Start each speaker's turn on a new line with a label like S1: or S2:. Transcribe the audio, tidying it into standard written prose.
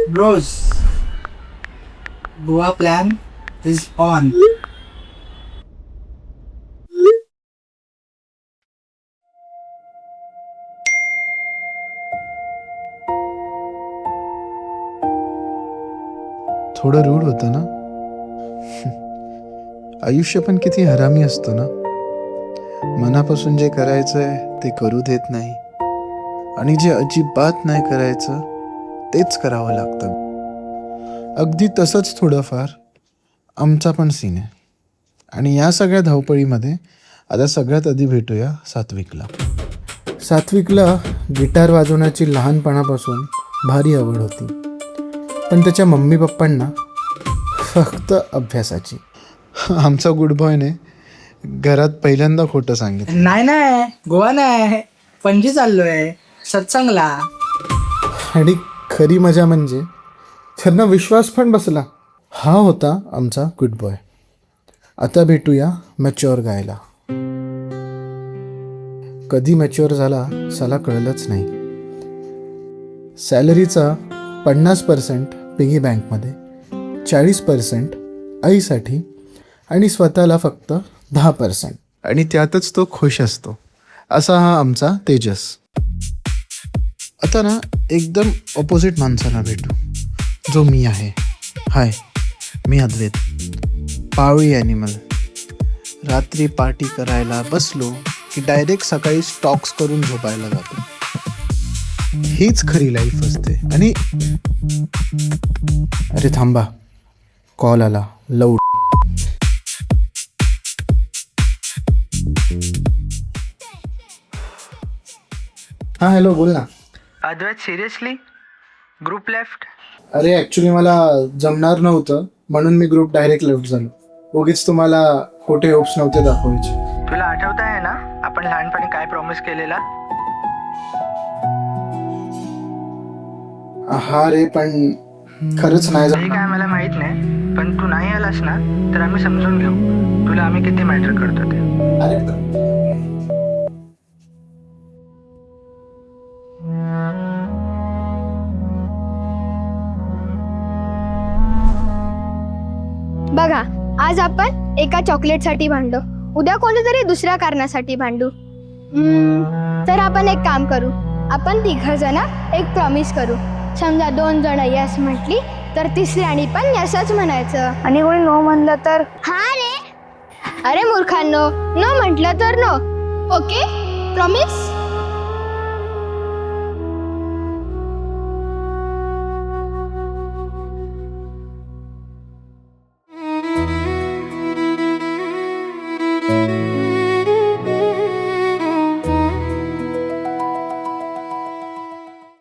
S1: Bros, Goa plan is on.
S2: थोडं रूढ होतं ना. आयुष्य पण किती हरामी असतं ना. मनापासून जे करायचंय ते करू देत नाही आणि जे अजिबात नाही करायचं तेच करावं लागतं. अगदी तसंच थोडंफार आमचा पण सीन आहे. आणि या सगळ्या धावपळीमध्ये आता सगळ्यात आधी भेटूया सात्विकला. सात्विकला गिटार वाजवण्याची लहानपणापासून भारी आवड होती, पण त्याच्या मम्मी पप्पांना फक्त अभ्यासाची. आमचा गुड बॉयने घरात पहिल्यांदा खोटं सांगितलं.
S1: नाही गोवा नाही, पणजी चाललोय सत्संगला.
S2: आणि खरी मजा म्हणजे त्यांना विश्वास पण बसला. हा होता आमचा गुड बॉय. आता भेटूया मॅच्युअर गायला. कधी मॅच्युअर झाला साला कळलंच नाही. सॅलरीचा 50% पिगी बँकमध्ये, 40% आईसाठी आणि स्वतःला फक्त 10%. आणि त्यातच तो खुश असतो. असा हा आमचा तेजस. आता ना एकदम ऑपोजिट माणसाला भेटू, जो मी आहे. हाय, मी अद्वैत, पावळी ॲनिमल. रात्री पार्टी करायला बसलो की डायरेक्ट सकाळी स्टॉक्स करून झोपायला जातो. हीच खरी लाईफ असते. आणि अरे थांबा, कॉल आला. लव. हां हॅलो, बोल ना.
S1: अद्वैत, सिरियसली ग्रुप लेफ्ट?
S2: अरे ॲक्च्युली मला जमणार नव्हतं म्हणून मी ग्रुप डायरेक्ट लेफ्ट झालो. उगीच तुम्हाला खोटे होप्स नव्हते दाखवायचे.
S1: तुला आठवत आहे ना आपण लहानपणी काय प्रॉमिस केलेला?
S2: हा रे, पण खरंच नाही
S1: ते काय मला माहित नाही, पण तू नाही आलास ना तर आम्ही समजून घेऊ तुला आम्ही किती मॅटर करतो ते.
S2: अरे
S3: बघा, आज आपण एका चॉकलेटसाठी भांडू, उद्या कोणीतरी दुसऱ्या कारणासाठी भांडू. तर आपण एक काम करू, आपण 3 जण एक प्रॉमिस करू. समजा 2 जण यस म्हटली तर तिसऱ्याने पण यसच म्हणायचं, आणि कोणी नो म्हणलं तर हा रे. अरे मूर्खांनो, नो म्हटलं तर नो. Okay, promise?